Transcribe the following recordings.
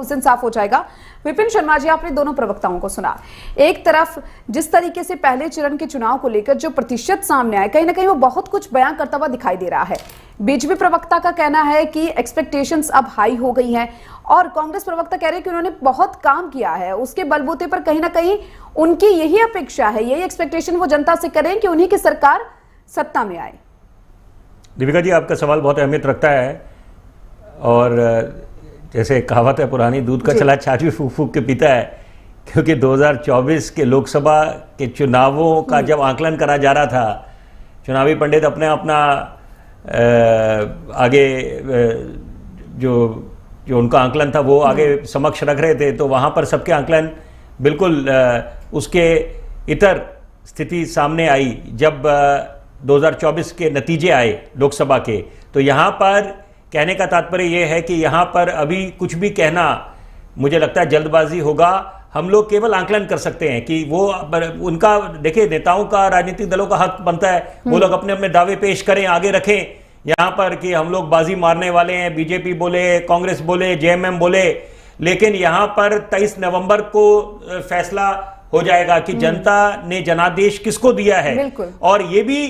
उस दिन साफ हो जाएगा। विपिन शर्मा जी, आपने दोनों प्रवक्ताओं को सुना। एक तरफ जिस तरीके से पहले चरण के चुनाव को लेकर जो प्रतिशत सामने आए, कहीं ना कहीं वो बहुत कुछ बयां करता हुआ दिखाई दे रहा है। बीजेपी प्रवक्ता का कहना है कि एक्सपेक्टेशंस अब हाई हो गई हैं, और कांग्रेस प्रवक्ता कह रहे हैं कि उन्होंने बहुत काम किया है, उसके बलबूते पर कहीं ना कहीं उनकी यही अपेक्षा है, यही एक्सपेक्टेशन वो जनता से करें कि उन्हीं की सरकार सत्ता में आए। दीपिका जी, आपका सवाल बहुत अहमियत रखता है, और जैसे कहावत है पुरानी, दूध का चला छाछ भी फूक फूक के पीता है। क्योंकि 2024 के लोकसभा के चुनावों का जब आकलन करा जा रहा था, चुनावी पंडित अपने अपना आगे जो उनका आकलन था वो आगे समक्ष रख रहे थे, तो वहाँ पर सबके आकलन बिल्कुल उसके इतर स्थिति सामने आई। जब 2024 के नतीजे आए लोकसभा के, तो यहाँ पर कहने का तात्पर्य यह है कि यहाँ पर अभी कुछ भी कहना, मुझे लगता है जल्दबाजी होगा। हम लोग केवल आंकलन कर सकते हैं कि वो उनका, देखिए नेताओं का, राजनीतिक दलों का हक बनता है वो लोग अपने अपने दावे पेश करें, आगे रखें यहाँ पर कि हम लोग बाजी मारने वाले हैं। बीजेपी बोले, कांग्रेस बोले, जेएमएम बोले, लेकिन यहाँ पर 23 नवंबर को फैसला हो जाएगा कि जनता ने जनादेश किसको दिया है। और ये भी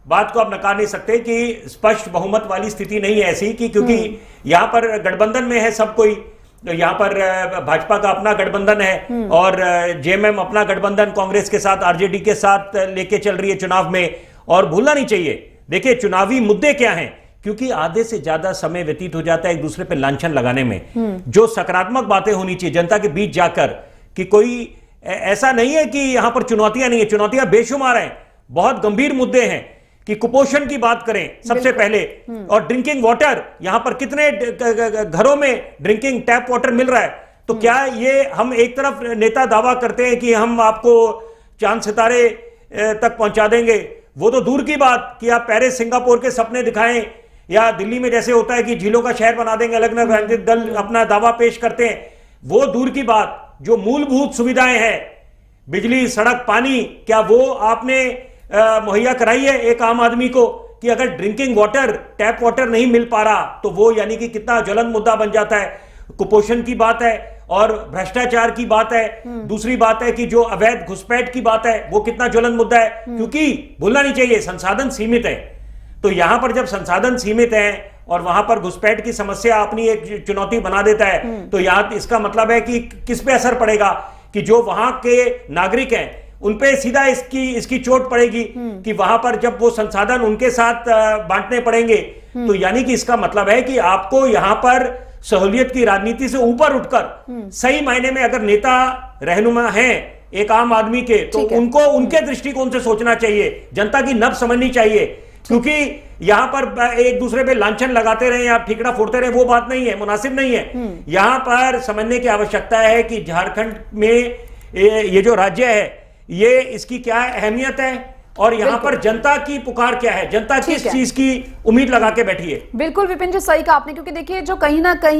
बात को आप नकार नहीं सकते कि स्पष्ट बहुमत वाली स्थिति नहीं है ऐसी, कि क्योंकि यहाँ पर गठबंधन में है सब कोई। तो यहाँ पर भाजपा का अपना गठबंधन है और जेएमएम अपना गठबंधन कांग्रेस के साथ, आरजेडी के साथ लेके चल रही है चुनाव में। और भूलना नहीं चाहिए, देखिए चुनावी मुद्दे क्या हैं, क्योंकि आधे से ज्यादा समय व्यतीत हो जाता है एक दूसरे पर लांछन लगाने में। जो सकारात्मक बातें होनी चाहिए जनता के बीच जाकर, कि कोई ऐसा नहीं है कि यहां पर चुनौतियां नहीं है, चुनौतियां बेशुमार हैं, बहुत गंभीर मुद्दे हैं। कि कुपोषण की बात करें सबसे पहले, और ड्रिंकिंग वाटर, यहां पर कितने घरों में ड्रिंकिंग टैप वाटर मिल रहा है। तो क्या ये हम एक तरफ नेता दावा करते हैं कि हम आपको चांद सितारे तक पहुंचा देंगे, वो तो दूर की बात कि आप पेरिस सिंगापुर के सपने दिखाएं, या दिल्ली में जैसे होता है कि झीलों का शहर बना देंगे, अलग अलग राजनीतिक दल अपना दावा पेश करते हैं, वो दूर की बात। जो मूलभूत सुविधाएं हैं, बिजली, सड़क, पानी, क्या वो आपने मुहैया कराई है एक आम आदमी को? कि अगर ड्रिंकिंग वाटर, टैप वाटर नहीं मिल पा रहा तो वो यानी कि कितना ज्वलंत मुद्दा बन जाता है। कुपोषण की बात है और भ्रष्टाचार की बात है। दूसरी बात है कि जो अवैध घुसपैठ की बात है वो कितना ज्वलंत मुद्दा है, क्योंकि भूलना नहीं चाहिए संसाधन सीमित है। तो यहां पर जब संसाधन सीमित है और वहां पर घुसपैठ की समस्या अपनी एक चुनौती बना देता है, तो यहां इसका मतलब है कि किस पे असर पड़ेगा, कि जो वहां के नागरिक हैं उनपे सीधा इसकी चोट पड़ेगी, कि वहां पर जब वो संसाधन उनके साथ बांटने पड़ेंगे। तो यानी कि इसका मतलब है कि आपको यहां पर सहूलियत की राजनीति से ऊपर उठकर सही मायने में अगर नेता रहनुमा हैं एक आम आदमी के, तो उनको उनके दृष्टिकोण से सोचना चाहिए, जनता की नब्ज समझनी चाहिए। क्योंकि यहां पर एक दूसरे पे लांछन लगाते रहे या ठिकरा फोड़ते रहे, वो बात नहीं है, मुनासिब नहीं है। यहां पर समझने की आवश्यकता है कि झारखंड में ये जो राज्य है, ये इसकी क्या अहमियत है और यहाँ पर जनता की पुकार क्या है, जनता किस चीज की उम्मीद लगा के बैठी है। बिल्कुल विपिन जी, सही कहा आपने, क्योंकि देखिए जो कहीं ना कहीं